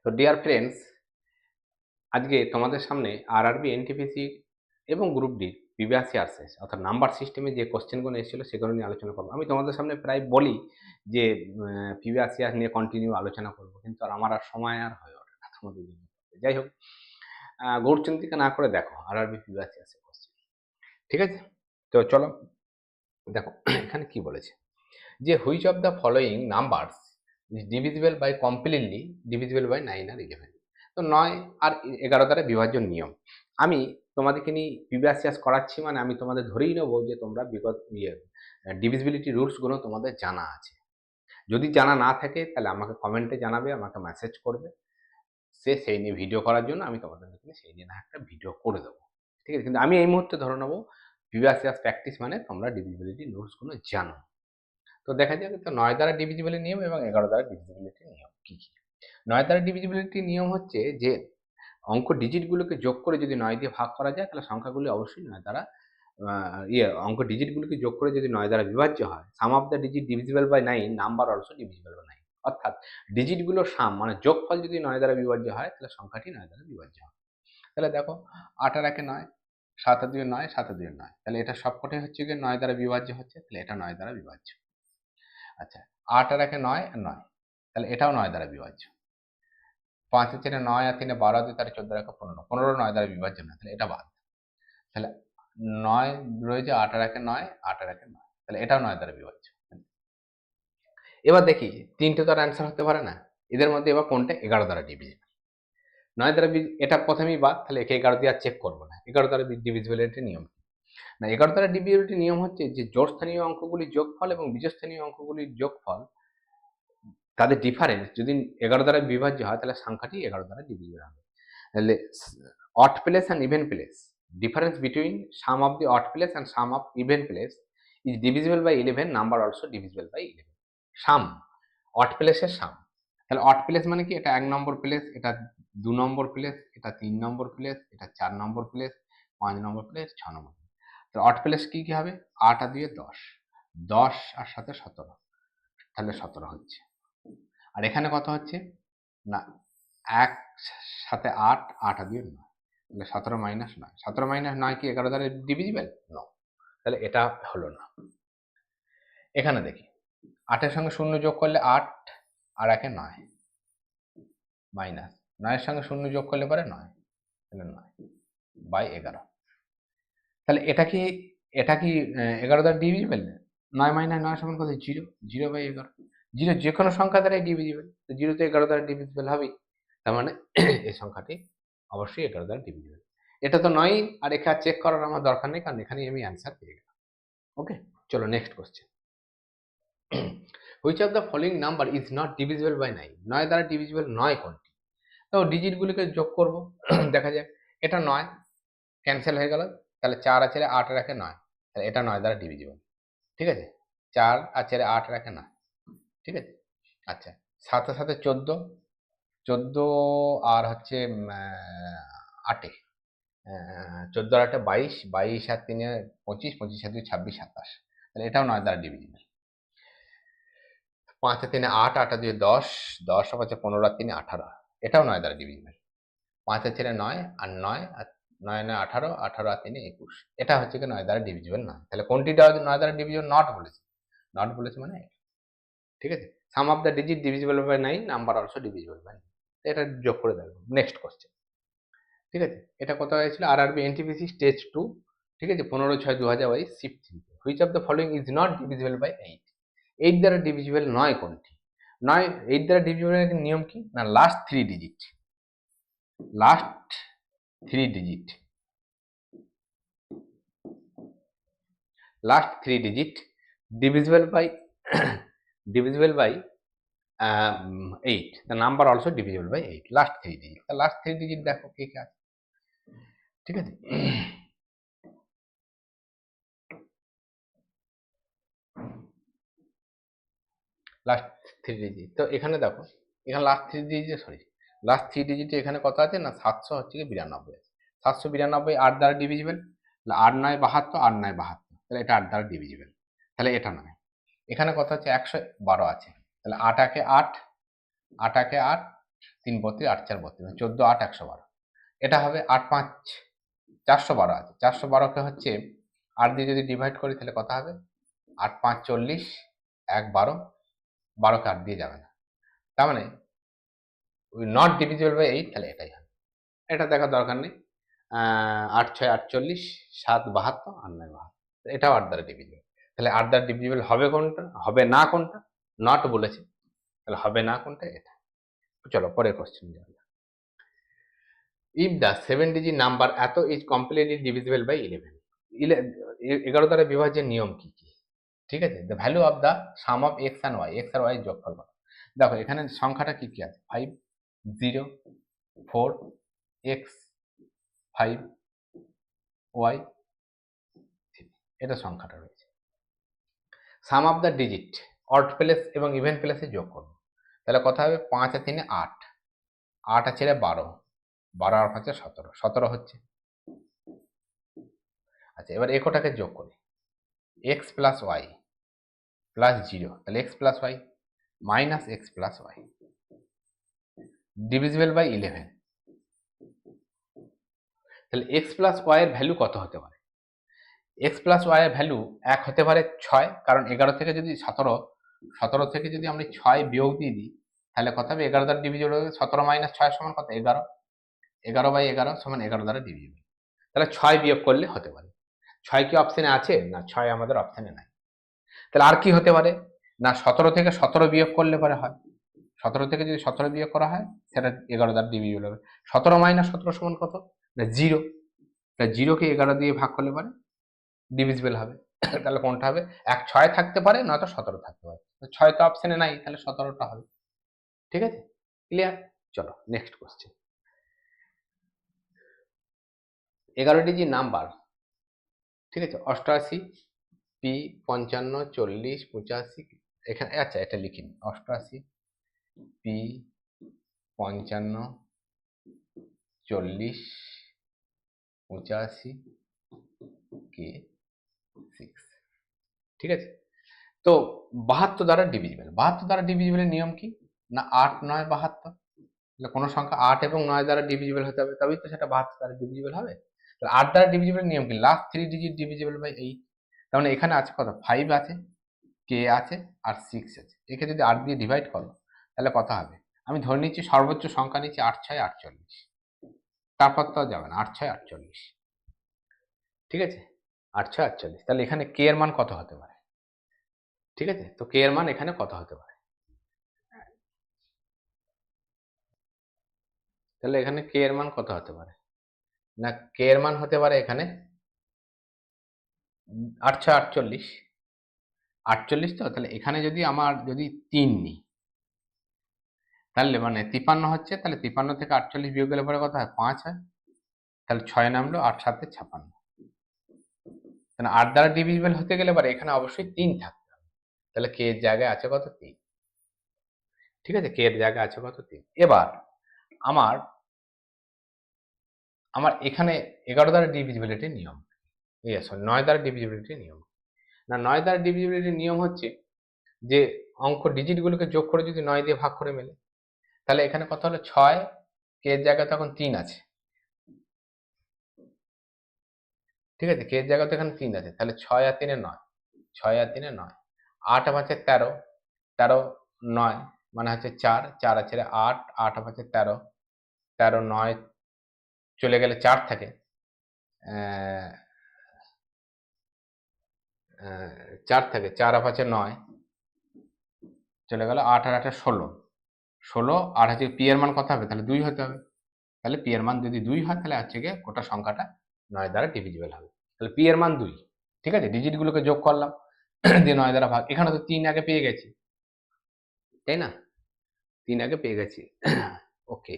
তো dear friends, আজকে তোমাদের সামনে আরআরবি, এনটিপিসি এবং গ্রুপ ডি প্রিভিয়াস ইয়ার্স অর্থাৎ নাম্বার সিস্টেমে যে কোশ্চেনগুলো এসেছিল সেগুলো নিয়ে আলোচনা করবো। আমি তোমাদের সামনে প্রায় বলি যে প্রিভিয়াস ইয়ার নিয়ে কন্টিনিউ আলোচনা করবো, কিন্তু আমার সময় আর হয়ে ওঠে না তোমাদের জন্য। যাই হোক, গৌরচন্দ্রিকা না করে দেখো আরআরবি প্রিভিয়াস ইয়ার্সের কোশ্চেন। ঠিক আছে, তো চলো দেখো এখানে কি বলেছে যে which of the following numbers is divisible by completely divisible by 9 আর 11। তো 9 আর 11 দ্বারা বিভাজ্য নিয়ম আমি তোমাদেরকে নিয়ে প্রিভিয়াস ইয়ার্স করাচ্ছি, মানে আমি তোমাদের ধরেই নেবো যে তোমরা বিগত ডিভিজিবিলিটি রুলসগুলো তোমাদের জানা আছে। যদি জানা না থাকে তাহলে আমাকে কমেন্টে জানাবে, আমাকে মেসেজ করবে, সেই নিয়ে ভিডিও করার জন্য আমি তোমাদের সেই নিয়ে না একটা ভিডিও করে দেবো। ঠিক আছে, কিন্তু আমি এই মুহূর্তে ধরে নেবো প্রিভিয়াস ইয়ার্স প্র্যাকটিস মানে তোমরা ডিভিজিবিলিটি রুলসগুলো জানো। তো দেখা যাবে তো 9 দ্বারা ডিভিজিবিলিটি নিয়ম এবং 11 দ্বারা ডিভিজিবিলিটি নিয়ম কি কি। 9 দ্বারা ডিভিজিবিলিটি নিয়ম হচ্ছে যে অঙ্ক ডিজিটগুলোকে যোগ করে যদি 9 দিয়ে ভাগ করা যায় তাহলে সংখ্যাগুলি অবশ্যই 9 দ্বারা অঙ্ক ডিজিটগুলোকে যোগ করে যদি 9 দ্বারা বিভাজ্য হয়, sum of the digit divisible by 9, number also divisible by 9। অর্থাৎ ডিজিটগুলোর সাম মানে যোগফল যদি 9 দ্বারা বিভাজ্য হয় তাহলে সংখ্যাটি 9 দ্বারা বিভাজ্য হয়। তাহলে দেখো 8 আর 1 9, 7 আর 2 9, 7 আর 2 9, তাহলে এটা সবকটাই হচ্ছে গিয়ে 9 দ্বারা বিভাজ্য হচ্ছে, তাহলে এটা 9 দ্বারা বিভাজ্য। আচ্ছা, 8 আর 1 9 আর 9, তাহলে এটাও 9 দ্বারা বিভাজ্য। 5 আর 4 9 আর 3 12 2 তার 14 আর 1 15, 15 9 দ্বারা বিভাজ্য না, তাহলে এটা বাদ। তাহলে 9 রয়েছে, 8 আর 1 9, 8 আর 1 9, তাহলে এটাও 9 দ্বারা বিভাজ্য। এবার দেখি তিনটে তো আর অ্যান্সার হতে পারে না, এদের মধ্যে এবার কোনটা 11 দ্বারা ডিভিজিবল। 9 দ্বারা এটা প্রথমেই বাদ, তাহলে একে 11 দিয়ে আর চেক করবো না। 11 দ্বারা ডিভিজিবিলিটি নিয়ম না, 11 দ্বারা ডিভিজিবিলিটি নিয়ম হচ্ছে যে জোড়স্থানীয় অঙ্কগুলির যোগফল এবং বীজস্থানীয় অঙ্কগুলির যোগফল তাদের ডিফারেন্স যদি 11 দ্বারা বিভাজ্য হয় তাহলে সংখ্যাটি 11 দ্বারা ডিভিজিবল হবে। তাহলে odd place and even place, difference between sum of the odd place and sum of even place is divisible by 11, number also divisible by 11। Sum, odd প্লেসের সাম, তাহলে অড প্লেস মানে কি, এটা 1 নম্বর প্লেস, এটা 2 নম্বর place, এটা 3 নম্বর place, এটা 4 নম্বর place, 5 নম্বর place, 6 নম্বর place. তো odd place কি কি হবে, 8 আর 2 10, 10 আর 7 17, তাহলে 17 হচ্ছে। আর এখানে কত হচ্ছে না, 1 সাথে 8, 8 আর 2 9, তাহলে 17 মাইনাস 9, 17 মাইনাস 9 কি 11 দ্বারা ডিভিজিবল? নো, তাহলে এটা হলো না। এখানে দেখি 8 এর সঙ্গে 0 যোগ করলে 8 আর 1 9, মাইনাস 9 এর সঙ্গে 0 যোগ করলে পরে 9, তাহলে 9 বাই 11। তাহলে এটা কি 11 দ্বারা ডিভিজিবল? 9 মাইনাস 9 সমান কত? 0, 0 বাই 11। 0 যে কোনো সংখ্যা দ্বারাই ডিভিজিবল, তো 0 তো 11 দ্বারা ডিভিজিবল হবেই, তার মানে এই সংখ্যাটি অবশ্যই 11 দ্বারা ডিভিজিবল। এটা তো নয়, আর একে আর চেক করার আমার দরকার নেই, কারণ এখানেই আমি অ্যান্সার পেয়ে গেলাম। ওকে, চলো next question. Which of the following number is not divisible by 9? 9 দ্বারা ডিভিজিবল নয় কোনটি? তো ডিজিটগুলিকে যোগ করব, দেখা যাক। এটা 9 ক্যান্সেল হয়ে গেল, তাহলে 4 আর 4 8 আর 1 9, তাহলে এটা 9 দ্বারা ডিভিজিবল। ঠিক আছে, 4 আর 4 8 আর 1 9, ঠিক আছে। আচ্ছা, 7 এর সাথে 14, 14 আর হচ্ছে 8 এ 14 আর 8 22, 22 আর 3 25, 25 আর 2 26 27, তাহলে এটাও 9 দ্বারা ডিভিজিবল। 5 আর 3 8, 8 আর 2 10, 10 আর 5 15 আর 3 18, এটাও 9 দ্বারা ডিভিজিবল। 5 আর 4 9 আর 9 আর 9 9 18, 18 আর 3 21, এটা হচ্ছে কি 9 দ্বারা ডিভিজিবল না। তাহলে কোনটি 9 দ্বারা ডিভিজিবল? নট বলেছে, নট বলেছে মানে ঠিক আছে। Sum of the digit divisible by 9, number also divisible by 9, এটা যোগ করে দেখো। নেক্সট কোশ্চেন, ঠিক আছে। এটা কত হয়েছিল? আরআরবি এনটিপিসি স্টেজ 2, ঠিক আছে, 15/6/2022, shift 3। Which of the following is not divisible by 8? 8 দ্বারা ডিভিজিবল নয় কোনটি? 8 দ্বারা ডিভিজিবলের নিয়ম কি না, last 3 digit, last 3 digit, last 3 digit divisible by 8, the number also divisible by 8, last 3 digit। the last 3 digit দেখো কে কে আছে, ঠিক আছে। লাস্ট 3 ডিজিট, তো এখানে দেখো, এখানে লাস্ট 3 ডিজিট, সরি লাস্ট 3 ডিজিটে এখানে কত আছে না, 700 হচ্ছে কি 92 আছে। 792 8 দ্বারা ডিভিজিবল, তাহলে 8 9 72, 8 9 72, তাহলে এটা 8 দ্বারা ডিভিজিবল, তাহলে এটা নয়। এখানে কত হচ্ছে 112 আছে, তাহলে 8 একে 8, 8 একে 8, 3 32 8 4 32 14 8 112। এটা হবে 8 5 412 আছে, 412কে হচ্ছে 8 দিয়ে যদি ডিভাইড করি তাহলে কত হবে? 8 5 40, 1 12, 12কে 8 দিয়ে যাবে না, তার মানে নট ডিভিজিবল বাই 8, তাহলে এটাই হবে। এটা দেখার দরকার নেই। 8 6 48, 7 72 আর 9 72, এটাও 8 দ্বারা ডিভিজিবল। তাহলে 8 দ্বারা ডিভিজিবল হবে কোনটা, হবে না কোনটা? নট বলেছে, তাহলে হবে না কোনটা? এটা। চলো পরের কোশ্চেন যাই। ইফ দ্য 7 ডিজিট নাম্বার এত ইজ কমপ্লিটলি ডিভিজিবল বাই 11, 11 দ্বারা বিভাজ্যের নিয়ম কি কি? ঠিক আছে, the value of the sum of x and y, x আর ওয়াই যোগফল কত? দেখো এখানে সংখ্যাটা কি কি আছে? 5 0 4 এক্স 5 ওয়াই, এটা সংখ্যাটা রয়েছে। Sum of the digit odd place এবং ইভেন প্লেসে যোগ করবো, তাহলে কথা হবে 5 আর 3 8, 8 আর 4 12, 12 আর 5 17, 17 হচ্ছে। আচ্ছা এবার একটাকে যোগ করি, এক্স প্লাস ওয়াই প্লাস 0, তাহলে x plus y minus x plus y divisible by 11। তাহলে এক্স প্লাস ওয়াই এর ভ্যালু কত হতে পারে? এক্স প্লাস ওয়াই এর ভ্যালু 1 হতে পারে 6, কারণ 11 থেকে যদি 17 থেকে যদি আমরা 6 বিয়োগ দিয়ে দিই তাহলে কত হবে? 11 দ্বারা ডিভিজিবল হবে। 17 মাইনাস 6 সমান কত? 11, 11 বাই 11 সমান 11 দ্বারা ডিভিজিবল। তাহলে 6 বিয়োগ করলে হতে পারে। 6 কি অপশনে আছে? না, 6 আমাদের অপশনে নাই। তাহলে আর কি হতে পারে? না 17 থেকে 17 বিয়োগ করলে পরে হয়। 17 থেকে যদি 17 বিয়োগ করা হয় সেটা 11 দ্বারা ডিভিজিবল হবে। 17 মাইনাস 17 সমান কত? না 0। তাহলে 0কে 11 দিয়ে ভাগ করলে পরে ডিভিজিবল হবে। তাহলে কোনটা হবে? 6 থাকতে পারে, নয়তো 17 থাকতে পারে। 6 তো অপশনে নাই, তাহলে 17টা হবে। ঠিক আছে, ক্লিয়ার? চলো নেক্সট কোশ্চেন। 11 ডিজিট নাম্বার, ঠিক আছে, 88 পি 55 40 85, এখানে আচ্ছা এটা লিখিনি, 88 পি 55 40 85 কে 6, ঠিক আছে। তো 72 দ্বারা ডিভিজিবল, 72 দ্বারা ডিভিজিবলের নিয়ম কি? না 8 9 72, তাহলে কোনো সংখ্যা 8 এবং 9 দ্বারা ডিভিজিবল হতে হবে, তবেই তো সেটা 72 দ্বারা ডিভিজিবল হবে। তাহলে 8 দ্বারা ডিভিজিবলের নিয়ম কি? Last 3 digit divisible by 8। তার মানে এখানে আছে কত? 5 আছে, কে আছে আর 6 আছে। একে যদি 8 দিয়ে ডিভাইড করো তাহলে কত হবে? আমি ধরে নিচ্ছি সর্বোচ্চ সংখ্যা নিচ্ছি 8 6 48, তারপর তো যাবে না, 8 6 48, ঠিক আছে, 8 6 48। তাহলে এখানে কে এর মান কত হতে পারে? ঠিক আছে, তো কে এর মান এখানে কত হতে পারে? তাহলে এখানে কে এর মান কত হতে পারে? না কে এর মান হতে পারে এখানে 8 6 48, 48 তো। তাহলে এখানে যদি আমার যদি 3 নিই তাহলে মানে 53 হচ্ছে, তাহলে 53 থেকে 48 বিয়োগ গেলে পরে কত হয়? 5 হয়। তাহলে 6 নামলো, 8 7 56। তাহলে 8 দ্বারা ডিভিজিবল হতে গেলে পরে এখানে অবশ্যই 3 থাকতে হবে। তাহলে কে এর জায়গায় আছে কত? 3। ঠিক আছে, কে এর জায়গায় আছে কত? 3। এবার আমার আমার এখানে 11 দ্বারা ডিভিজিবিলিটির নিয়ম, সরি 9 দ্বারা ডিভিজিবিলিটির নিয়ম। না 9 দ্বারা ডিভিজিবিলিটির নিয়ম হচ্ছে যে অঙ্ক ডিজিটগুলোকে যোগ করে যদি 9 দিয়ে ভাগ করে মেলে, তাহলে এখানে কত হলো? 6, কে এর জায়গায় তখন 3 আছে, ঠিক আছে, কে এর জায়গায় তো এখানে 3 আছে, তাহলে 6 আর 3 9, 6 আর 3 9, 8 আর 5 13, 13 9 মানে হচ্ছে 4, 4 আছে 8, 8 আর 5 13, 13 9 চলে গেলে 4 থাকে, 4 থাকে, 4 আর 5 9 চলে গেল, 8 আর 8 16, 16 আর হচ্ছে পি এর মান কত হবে? তাহলে 2 হতে হবে। তাহলে পি এর মান যদি 2 হয় তাহলে হচ্ছে গিয়ে গোটা সংখ্যাটা 9 দ্বারা ডিভিজিবল হবে। তাহলে পি এর মান 2, ঠিক আছে, ডিজিটগুলোকে যোগ করলাম দিয়ে 9 দ্বারা ভাগ। এখানে তো 3 আগে পেয়ে গেছি, তাই না? 3 আগে পেয়ে গেছি। ওকে,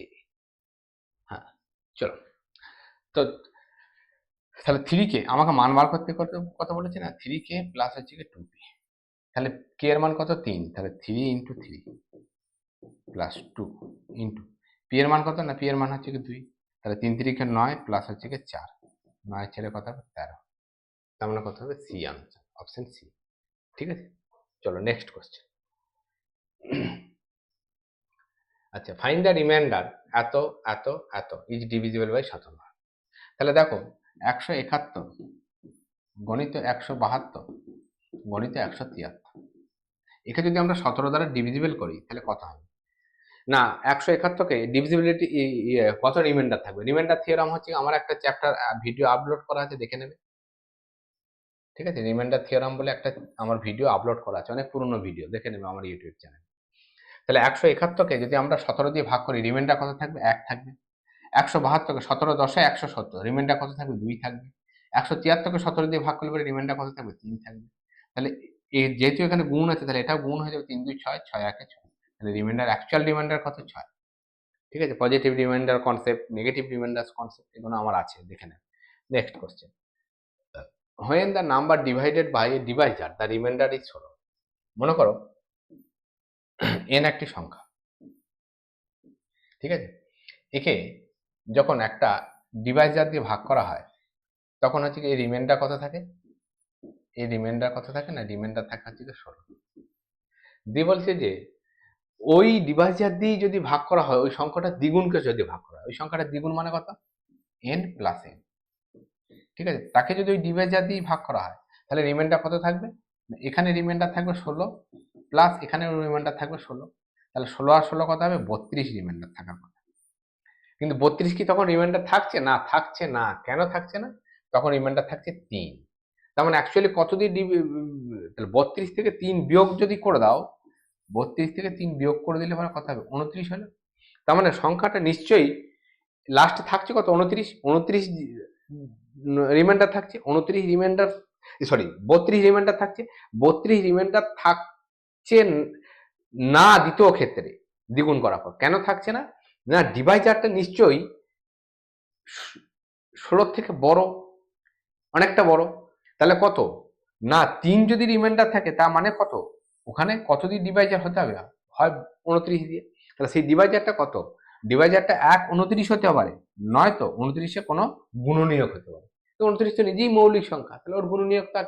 হ্যাঁ চলো। তো তাহলে 3কে আমাকে মান বার করতে করতে কত বলেছে? না 3কে প্লাস হচ্ছে গিয়ে 2p, তাহলে কে এর মান কত? 3, তাহলে 3 ইন্টু 3 প্লাস 2 ইন্টু পি এর মান কত? না পি এর মান হচ্ছে কি 2, তাহলে 3 3 9 প্লাস হচ্ছে কি 4, 9 ছেড়ে কত হবে? 13। তার মানে কত হবে? C answer, option C. ঠিক আছে, চলো নেক্সট কোশ্চেন। আচ্ছা, ফাইন্ড দ্য রিমাইন্ডার এত এত এত ইজ ডিভিজিবল বাই 17। তাহলে দেখো 171 গণিত 172 গণিত 173, একে যদি আমরা 17 দ্বারা ডিভিজিবল করি তাহলে কত হবে? না, 171কে ডিভিজিবিলিটি কত রিমাইন্ডার থাকবে? রিমাইন্ডার থিওরাম হচ্ছে আমার একটা চ্যাপ্টার ভিডিও আপলোড করা আছে, দেখে নেবে। ঠিক আছে, রিমাইন্ডার থিওরাম বলে একটা আমার ভিডিও আপলোড করা আছে, অনেক পুরনো ভিডিও, দেখে নেবে আমার ইউটিউব চ্যানেল। তাহলে 171কে যদি আমরা 17 দিয়ে ভাগ করি, রিমাইন্ডার কত থাকবে? 1 থাকবে। 172কে 17 10 170, রিমাইন্ডার কত থাকবে? 2 থাকবে। 173কে 17 দিয়ে ভাগ করলে রিমাইন্ডার কত থাকবে? 3 থাকবে। তাহলে যেহেতু এখানে গুণ আছে, তাহলে এটাও গুণ হয়ে যাবে, 3 2 6 6 1 6। তাহলে রিমাইন্ডার, অ্যাকচুয়াল রিমাইন্ডার কত? 6। ঠিক আছে, positive reminder concept, negative reminder concept, এগুলো আমার আছে, দেখে নেন। Next question, when the number divided by a divisor the remainder is 16। মনে করো n একটি সংখ্যা, ঠিক আছে, একে যখন একটা ডিভাইজার দিয়ে ভাগ করা হয় তখন হচ্ছে এই রিমাইন্ডার কত থাকে? এই রিমাইন্ডার কত থাকে? না, রিমাইন্ডার থাকে হচ্ছে 16। দিয়ে বলছে যে ওই ডিভাইজার দিয়ে যদি ভাগ করা হয়, ওই সংখ্যাটা দ্বিগুণকে যদি ভাগ করা হয়, ওই সংখ্যাটা দ্বিগুণ মানে কত? n plus n। ঠিক আছে, তাকে যদি ওই ডিভাইজার দিয়ে ভাগ করা হয় তাহলে রিমাইন্ডার কত থাকবে? এখানে রিমাইন্ডার থাকবে 16 প্লাস এখানে রিমাইন্ডার থাকবে 16। তাহলে 16 আর 16 কত হবে? 32 রিমাইন্ডার থাকার কথা। কিন্তু 32 কি তখন রিমাইন্ডার থাকছে? না, থাকছে না। কেন থাকছে না? তখন রিমাইন্ডার থাকছে 3। তার মানে অ্যাকচুয়ালি কত দিয়ে তাহলে 32 থেকে 3 বিয়োগ যদি করে দাও, 32 থেকে 3 বিয়োগ করে দিলে মানে কত হবে? 29 হলো। তার মানে সংখ্যাটা নিশ্চয়ই লাস্টে থাকছে কত? 29। 29 রিমাইন্ডার থাকছে, 29 রিমাইন্ডার, সরি 32 রিমাইন্ডার থাকছে। 32 রিমাইন্ডার থাকছে না দ্বিতীয় ক্ষেত্রে দ্বিগুণ করার পর। কেন থাকছে না? না, ডিভাইজারটা নিশ্চয়ই 16 থেকে বড়, অনেকটা বড়। তাহলে কত? না, 3 যদি রিমাইন্ডার থাকে তার মানে কত? ওখানে কত দিয়ে ডিভাইজার হতে হবে? হয় 29 দিয়ে। তাহলে সেই ডিভাইজারটা কত? ডিভাইজারটা 1 29 হতে পারে, নয়তো 29-এ কোনো গুণনীয়ক হতে পারে। তো 29 তো নিজেই মৌলিক সংখ্যা, তাহলে ওর গুণনীয়কটা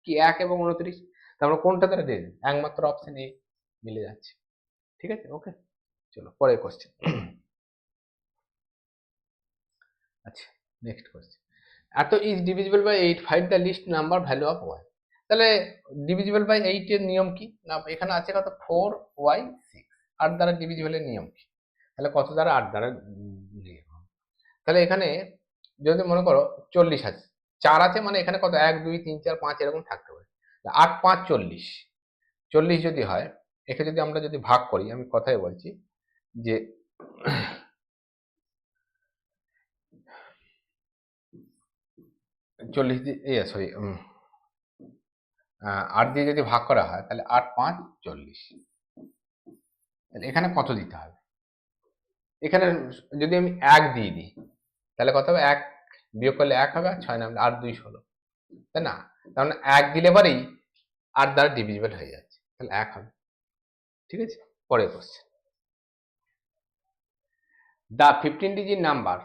কি 1 এবং 29? তারপরে কোনটা দ্বারা দিয়ে দেন? একমাত্র অপশন এ মিলে যাচ্ছে। ঠিক আছে, ওকে, চলো পরের কোশ্চেন। আচ্ছা, নেক্সট কোশ্চেন, এত is divisible by 8, find the least number value of y। তাহলে ডিভিজিবল বাই 8 এর নিয়ম কি? না, এখানে আছে কত? 4y 6। 8 দ্বারা ডিভিজিবল এর নিয়ম কি? তাহলে কত দ্বারা? 8 দ্বারা নিয়ম। তাহলে এখানে যদি মনে করো 40 আছে, 4 আছে, মানে এখানে কত? 1 2 3 4 5 এরকম থাকতে পারে। 8 5 40। 40 যদি হয়, একে যদি আমরা যদি ভাগ করি, আমি কথাই বলছি যে 40 দিয়ে, সরি 8 দিয়ে যদি ভাগ করা হয় তাহলে 8 5 40। তাহলে এখানে কত দিতে হবে? এখানে যদি আমি 1 দিয়ে দিই তাহলে কত হবে? 1 বিয়োগ করলে 1 হবে, আর 6 নামলে 8 2 16, তাই না? তার মানে 1 দিলে পরেই 8 দ্বারা ডিভিজিবল হয়ে যাচ্ছে, তাহলে 1 হবে। ঠিক আছে, পরের কোশ্চেন, দ্য 15 ডিজিট নাম্বার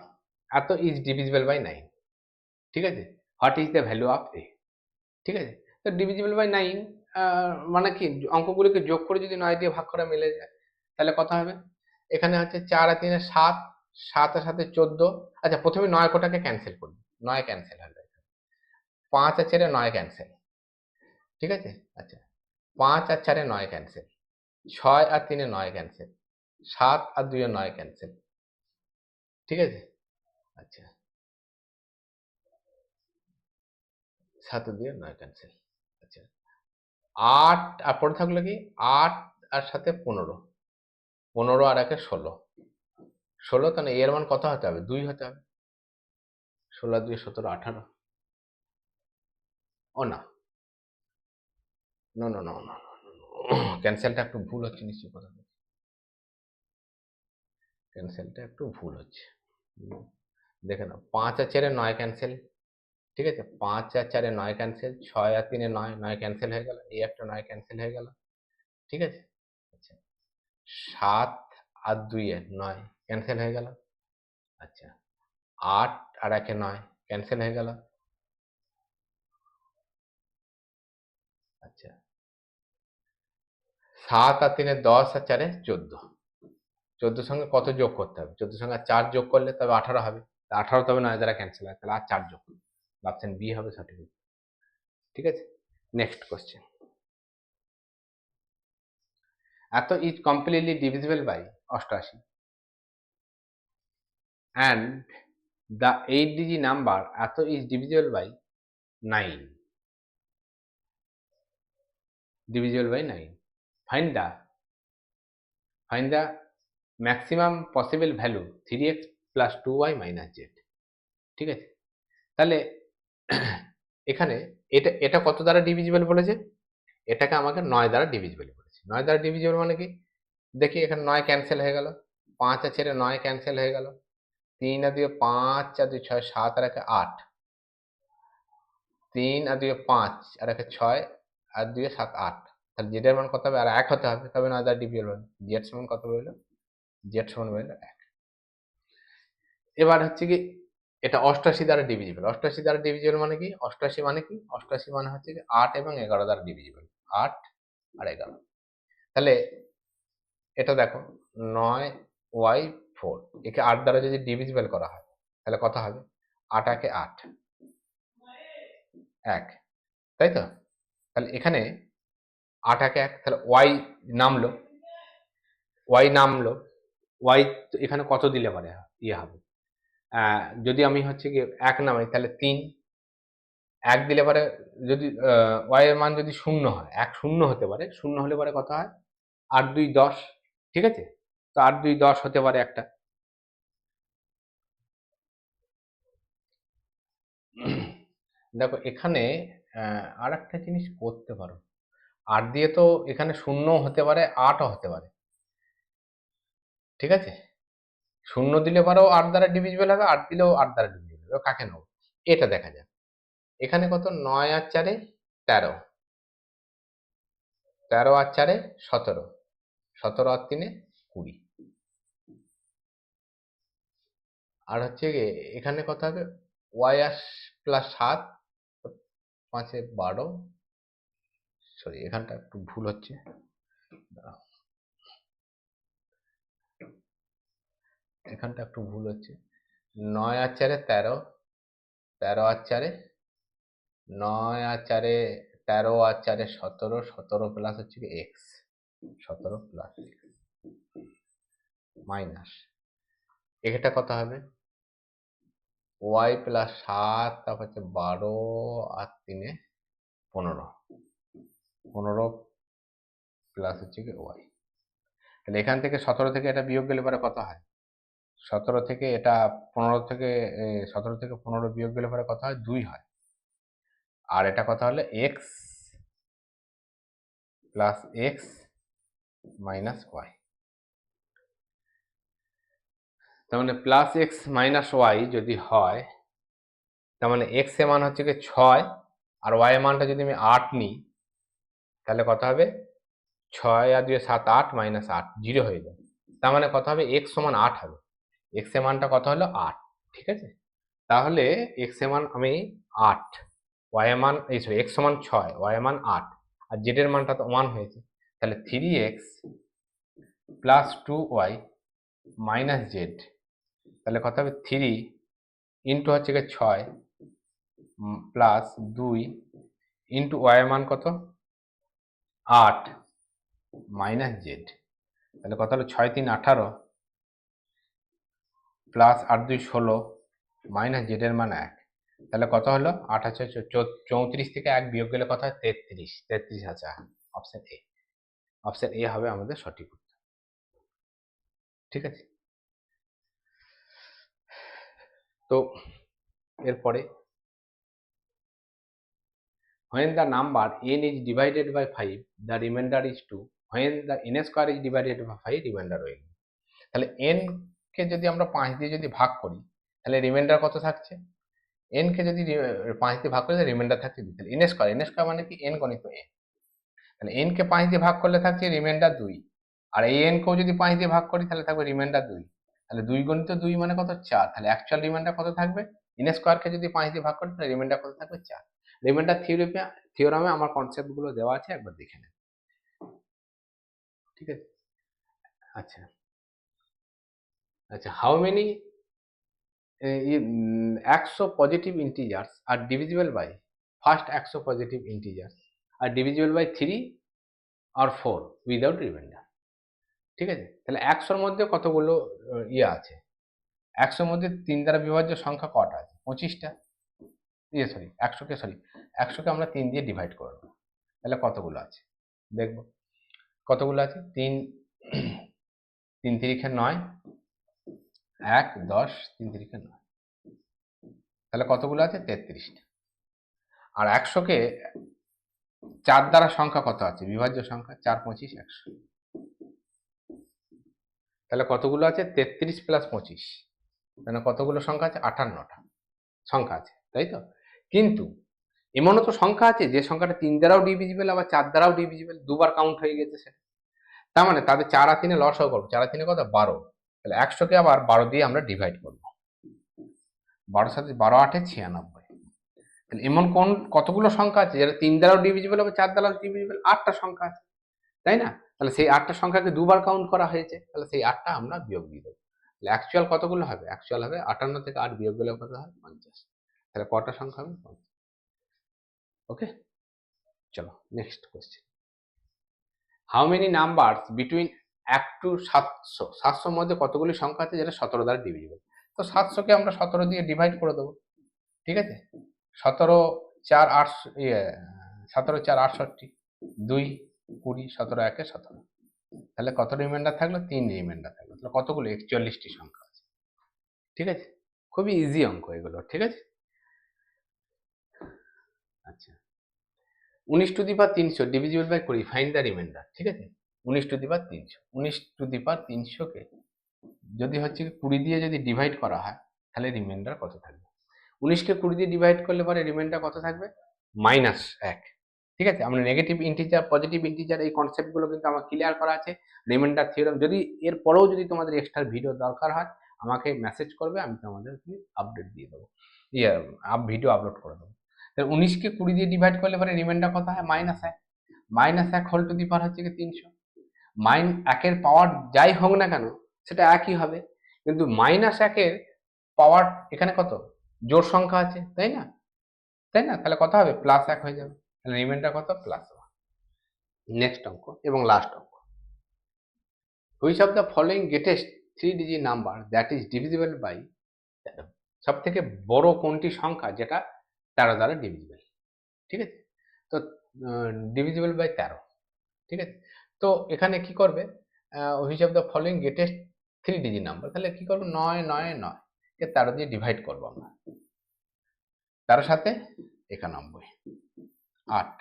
এত ইজ ডিভিজিবল বাই 9। ঠিক আছে, what is the value of A. ঠিক আছে, তো ডিভিজিবল বাই 9 মানে কি? অঙ্কগুলিকে যোগ করে যদি 9 দিয়ে ভাগ করা মিলে যায় তাহলে কত হবে? এখানে হচ্ছে 4 আর 3 7, 7 আর 7 14। আচ্ছা, প্রথমে 9 কোটাকে ক্যান্সেল করবি, 9 ক্যান্সেল হয়ে যায়। 5 আর 4 9 ক্যান্সেল। ঠিক আছে, আচ্ছা 5 আর 4 9 ক্যান্সেল, 6 আর 3 9 ক্যান্সেল, 7 আর 2 9 ক্যান্সেল। ঠিক আছে, আচ্ছা 7 আর 2 9 ক্যান্সেল। আচ্ছা 8 আর পরে থাকলো কি? 8 আর 7 15, 15 আর 1 16, 16, তাহলে এর মান কত হতে হবে? 2 হতে হবে। 16 2 17 18। ও না, নো নো নো নো, ক্যান্সেলটা একটু ভুল হচ্ছে নিশ্চয়ই, কথা ক্যান্সেলটা একটু ভুল হচ্ছে। দেখে নাও, 5 আর 4 9 ক্যান্সেল। ঠিক আছে, 5 আর 4 9 ক্যান্সেল, 6 আর 3 9 9 ক্যান্সেল হয়ে গেল, এই একটা 9 ক্যান্সেল হয়ে গেল। ঠিক আছে, আচ্ছা 7 আর 2 9 ক্যান্সেল হয়ে গেল। আচ্ছা 8 আর 1 9 ক্যান্সেল হয়ে গেল। আচ্ছা 7 আর 3 10 আর 4 14। 14 সঙ্গে কত যোগ করতে হবে? 14 সঙ্গে 4 যোগ করলে তবে 18 হবে। 18 তবে 9 দ্বারা ক্যান্সেল হয়, তাহলে আর 4 যোগ করবে। অপশন বি হবে সঠিক উত্তর। ঠিক আছে, নেক্সট কোশ্চেন। এত is completely divisible by 88 and the 8 digit number এত is divisible by 9. Divisible by 9. Find the maximum possible value 3x plus 2y minus z. ঠিক আছে, তাহলে এখানে এটা এটা কত দ্বারা ডিভিজিবল বলেছে? এটাকে আমাকে 9 দ্বারা ডিভিজিবল বলেছে। 9 দ্বারা ডিভিজিবল মানে কি? দেখি এখানে 9 ক্যান্সেল হয়ে গেল, 5 আর ছেড়ে 9 ক্যান্সেল হয়ে গেল, 3 আর 2 5 আর 2 6 7 আর 1 8, 3 আর 2 5 আর 1 6 আর 2 7 8, তাহলে জেড এর মান কত হবে? আর 1 হতে হবে, তবে 9 দ্বারা ডিভিজিবল হবে। জেড সমান কত হলো? জেড সমান হলো 1। এবার হচ্ছে কি এটা 88 দ্বারা ডিভিজিবল। 88 দ্বারা ডিভিজিবল মানে কি? 88 মানে কি? 88 মানে হচ্ছে কি 8 এবং 11 দ্বারা ডিভিজিবল। 8 আর 11, তাহলে এটা দেখো 9y4, একে 8 দ্বারা যদি ডিভিজিবল করা হয় তাহলে কত হবে? 8 একে 8, 1, তাই তো? তাহলে এখানে 8 একে 1, তাহলে y নামলো, y এখানে কত দিলে পারে ইয়ে হবে? যদি আমি হচ্ছে কি 1 নামাই তাহলে 3, 1 দিলে পরে যদি y এর মান যদি 0 হয়, 1 0 হতে পারে, 0 হলে পরে কত হয়? 8 2 10, ঠিক আছে? তো 8 2 10 হতে পারে একটা। দেখো এখানে আর একটা জিনিস করতে পারো, 8 দিয়ে তো এখানে 0 হতে পারে, 8ও হতে পারে, ঠিক আছে? 0 দিলে পরেও 8 দ্বারা ডিভিজিবল হবে, 8 দিলেও 8 দ্বারা ডিভিজিবল হবে। কাকে নেব এটা দেখা যাক। এখানে কত? 9 আর 4 13, 13 আর 4 17, 17 আর 3 20, আর হচ্ছে এখানে কত হবে? y প্লাস 7, 5 12, সরি এখানটা একটু ভুল হচ্ছে, এখানটা একটু ভুল হচ্ছে। 9 আর 4 13, 13 আর 4 9 আর 4 13 আর 4 17, 17 প্লাস হচ্ছে কি x, 17 প্লাস x মাইনাস এটা কত হবে? y প্লাস 7, তারপর হচ্ছে 12 আর 3 15, 15 প্লাস হচ্ছে কি y। তাহলে এখান থেকে 17 থেকে এটা বিয়োগ গেলে পরে কত হয়? 17 থেকে এটা 15 থেকে 17 থেকে 15 বিয়োগ গেলে পরে কত হয়? 2 হয়। আর এটা কত হলো? x plus x minus y। তার মানে প্লাস এক্স মাইনাস ওয়াই যদি হয়, তার মানে এক্স এর মান হচ্ছে কি 6, আর ওয়াই এর মানটা যদি আমি 8 নিই তাহলে কত হবে? 6 আর 2 7 8 মাইনাস 8 0 হয়ে যাবে। তার মানে কত হবে? এক্স সমান 8 হবে। এক্স এর মানটা কত হলো? 8, ঠিক আছে? তাহলে এক্স এর মান আমি 8, ওয়াই এর মান সরি এক্স সমান 6, ওয়াই এর মান 8, আর জেড এর মানটা তো 1 হয়েছে, তাহলে 3x plus 2y minus Z, তাহলে কত হবে? 3 ইন্টু হচ্ছে গিয়ে 6 প্লাস 2 ইন্টু ওয়াই এর মান কত? 8 মাইনাস জেড, তাহলে কত হলো? 6 3 18 প্লাস 8 2 16 মাইনাস জেড এর মান 1, তাহলে কত হলো? 8 আছে 34 থেকে 1 বিয়োগ গেলে কত হয়? 33, 33 আছে। অপশন এ, অপশন এ হবে আমাদের সঠিক উত্তর, ঠিক আছে? তো এরপরে when the number n is divided by 5 the remainder is 2, when the n square is divided by 5 remainder will, তাহলে n কে যদি আমরা 5 দিয়ে যদি ভাগ করি তাহলে রিমাইন্ডার কত থাকছে? n কে যদি 5 দিয়ে ভাগ করি তাহলে রিমাইন্ডার থাকছে 2, তাহলে n স্কয়ার মানে কি? n গণিত n, তাহলে n কে 5 দিয়ে ভাগ করলে থাকছে রিমাইন্ডার 2, আর এই n কেও যদি 5 দিয়ে ভাগ করি তাহলে থাকবে রিমাইন্ডার 2, তাহলে 2 গণিত 2 মানে কত? 4, তাহলে অ্যাকচুয়াল রিমাইন্ডার কত থাকবে? n স্কয়ার কে যদি 5 দিয়ে ভাগ করি তাহলে রিমাইন্ডার কত থাকবে? 4। রিমাইন্ডার থিওরামে আমার কনসেপ্ট গুলো দেওয়া আছে, একবার দেখে নেন, ঠিক আছে? আচ্ছা, আচ্ছা, how many 100 positive integers are divisible by first 100 positive integers are divisible by 3 আর 4 উইদাউট রিমাইন্ডার। ঠিক আছে, তাহলে 100-র মধ্যে কতগুলো ইয়ে আছে? 100-র মধ্যে 3 দ্বারা বিভাজ্য সংখ্যা কটা আছে? 25টা। সরি 100কে আমরা 3 দিয়ে ডিভাইড করে দেবো, তাহলে কতগুলো আছে দেখবো। কতগুলো আছে? 3 3 তিরিখে 9, 1 10, 3 তিরিখে 9, তাহলে কতগুলো আছে? 33টা। আর 100কে 4 দ্বারা সংখ্যা কত আছে? বিভাজ্য সংখ্যা 4 25 100, তাহলে কতগুলো আছে? 33 প্লাস 25, তাহলে কতগুলো সংখ্যা আছে? 58টা সংখ্যা আছে, তাই তো? কিন্তু এমনও তো সংখ্যা আছে যে সংখ্যাটা 3 দ্বারাও ডিভিজিবল আবার 4 দ্বারাও ডিভিজিবল, দুবার কাউন্ট হয়ে গেছে সেটা। তার মানে তাদের 4 আর 3 লসাগু করবো, 4 আর 3 কত? 12, তাহলে 100কে আবার 12 দিয়ে আমরা ডিভাইড করবো, 12 সাথে 12 8 96। তাহলে এমন কতগুলো সংখ্যা আছে যেটা 3 দ্বারাও ডিভিজিবল আবার 4 দ্বারাও ডিভিজিবল? 8টা সংখ্যা আছে, তাই না? তাহলে সেই 8টা সংখ্যাকে দুবার কাউন্ট করা হয়েছে, তাহলে সেই 8টা আমরা বিয়োগ দিয়ে দেবো। তাহলে অ্যাকচুয়াল কতগুলো হবে? অ্যাকচুয়াল হবে 58 থেকে 8 বিয়োগ গেলে কত হয়? 50। তাহলে কটা সংখ্যা হবে? 50। ওকে, চলো next question. How many numbers between 1 to 700? 700-র মধ্যে কতগুলি সংখ্যা আছে যেটা 17 দ্বারা ডিভিজিবল? তো 700কে আমরা 17 দিয়ে ডিভাইড করে দেবো, ঠিক আছে? 17 4 8, 17 4 68, 2 20, 17 1 17, তাহলে কত রিমাইন্ডার থাকলো? 3 রিমাইন্ডার থাকলো। তাহলে কতগুলো? 41টি সংখ্যা আছে, ঠিক আছে? খুবই ইজি অঙ্ক এগুলো, ঠিক আছে? আচ্ছা, 19 to the power 300 divisible by 20, find the remainder, ঠিক আছে? 19 to the power 300, 19 to the পাওয়ার 300কে যদি হচ্ছে 20 দিয়ে যদি ডিভাইড করা হয় তাহলে রিমাইন্ডার কত থাকবে? 19কে 20 দিয়ে ডিভাইড করলে পরে রিমাইন্ডার কত থাকবে? -1। ঠিক আছে, আমরা নেগেটিভ ইন্টিজার পজিটিভ ইন্টিজার এই কনসেপ্টগুলো কিন্তু আমার ক্লিয়ার করা আছে, রিমাইন্ডার থিওরেম। যদি এর পরেও যদি তোমাদের এক্সট্রা ভিডিও দরকার হয় আমাকে মেসেজ করবে, আমি তোমাদের আপডেট দিয়ে দেবো, ভিডিও আপলোড করে দেবো। তাহলে 19কে 20 দিয়ে ডিভাইড করলে পরে রিমাইন্ডার কত হয়? -1। -1 হোল টু দি পাওয়ার হচ্ছে কি 300। -1-এর পাওয়ার যাই হোক না কেন সেটা একই হবে, কিন্তু -1-এর পাওয়ার এখানে কত? জোড় সংখ্যা আছে, তাই না? তাই না? তাহলে কত হবে? +1 হয়ে যাবে। তাহলে রিমাইন্ডার কত? +1। নেক্সট অঙ্ক এবং লাস্ট অঙ্ক। Which of the following greatest 3 digit number that is divisible by 13? সব থেকে বড় কোনটি সংখ্যা যেটা 13 দ্বারা ডিভিজিবল? ঠিক আছে, তো ডিভিজিবল বাই 13, ঠিক আছে? তো এখানে কি করবে? Which of the following greatest 3 digit number, তাহলে কি করবো? 9 9 9 কে 13 দিয়ে ডিভাইড করবো আমরা। 13 সাথে 91, 8,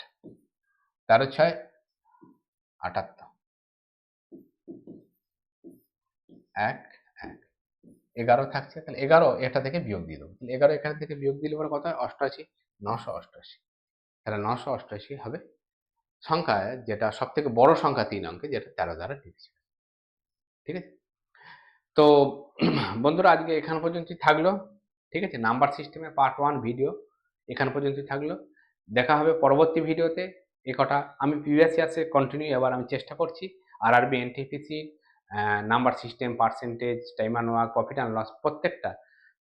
13 6 78, 1 1, 11 থাকছে, তাহলে 11 এটা থেকে বিয়োগ দিয়ে দেবো। তাহলে 11 এখান থেকে বিয়োগ দিলে পরে কত হয়? 88, 988। তাহলে 988 হবে সংখ্যা যেটা সব থেকে বড় সংখ্যা 3 অঙ্কে, যেটা 13 দ্বারা ডিভিজিবল, ঠিক আছে? তো বন্ধুরা আজকে এখান পর্যন্তই থাকলো, ঠিক আছে? নাম্বার সিস্টেমে পার্ট 1 ভিডিও এখান পর্যন্তই থাকলো। দেখা হবে পরবর্তী ভিডিওতে। এ কটা আমি প্রিভিয়াস ইয়ার্সে কন্টিনিউ এবার আমি চেষ্টা করছি RRB NTPC number system, percentage, time and work, profit and loss প্রত্যেকটা,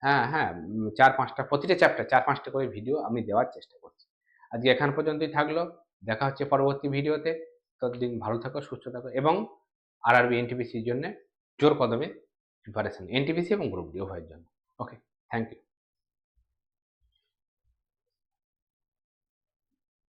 হ্যাঁ 4-5টা প্রতিটা চ্যাপ্টার 4-5টা করে ভিডিও আমি দেওয়ার চেষ্টা করছি। আজকে এখান পর্যন্তই থাকলো, দেখা হচ্ছে পরবর্তী ভিডিওতে। ততদিন ভালো থাকো, সুস্থ থাকো এবং আরআরবি এনটিপিসির জন্য জোর কদমে প্রিপারেশন, এনটিপিসি এবং গ্রুপ ডি উভয়ের জন্য। ওকে, থ্যাংক ইউ।